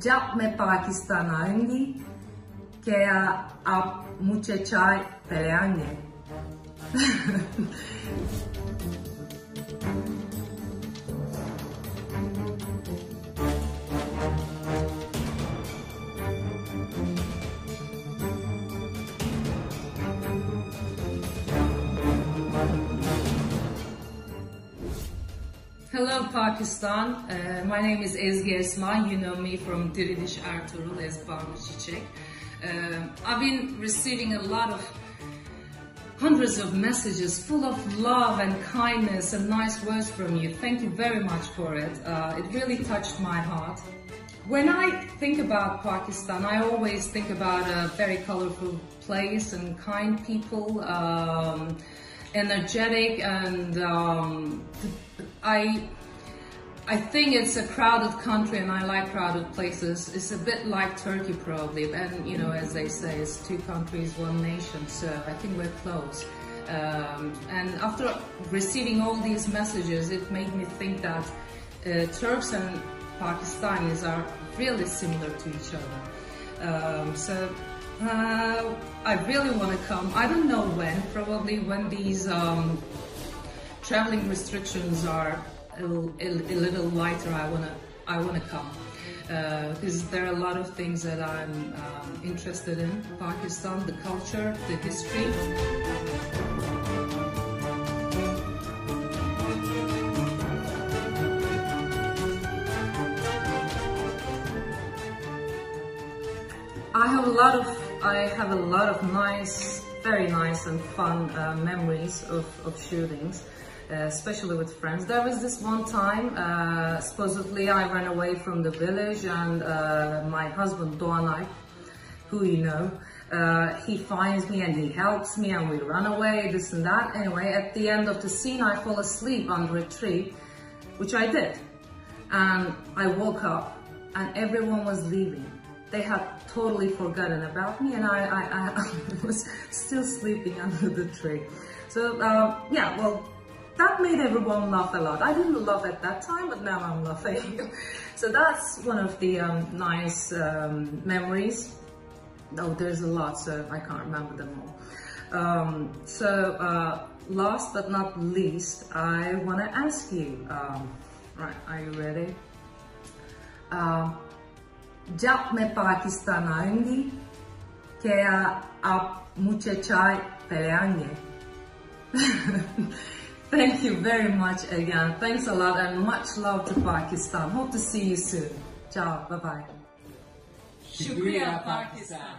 जब मैं पाकिस्तान आऊंगी क्या आप मुझे चाय पिलाएंगे? Hello Pakistan, my name is Ezgi Esma. You know me from Dirilis Ertugrul as Çiçek. I've been receiving a lot of hundreds of messages full of love and kindness and nice words from you. Thank you very much for it. It really touched my heart. When I think about Pakistan, I always think about a very colorful place and kind people, energetic, and I think it's a crowded country, and I like crowded places. It's a bit like Turkey probably, and you know, as they say, it's two countries, one nation, so I think we're close. And after receiving all these messages, it made me think that Turks and Pakistanis are really similar to each other. I really want to come. I don't know when, probably when these traveling restrictions are a little lighter. I wanna come because there are a lot of things that I'm interested in. Pakistan, the culture, the history. I have a lot of nice, very nice and fun memories of shootings, especially with friends. There was this one time, supposedly I ran away from the village, and my husband Doğanay, who you know, he finds me and he helps me, and we run away, this and that. Anyway, at the end of the scene, I fall asleep under a tree, which I did, and I woke up and everyone was leaving. They had totally forgotten about me, and I was still sleeping under the tree. So yeah, well, that made everyone laugh a lot. I didn't laugh at that time, but now I'm laughing. So that's one of the nice memories. Oh, there's a lot, so I can't remember them all. Last but not least, I want to ask you, right, are you ready? जब मैं पाकिस्तान आऊंगी क्या आप मुझे चाय पिलाएंगे? Thank you very much again. Thanks a lot and much love to Pakistan. Hope to see you soon. Ciao, bye bye. Shukriya Pakistan.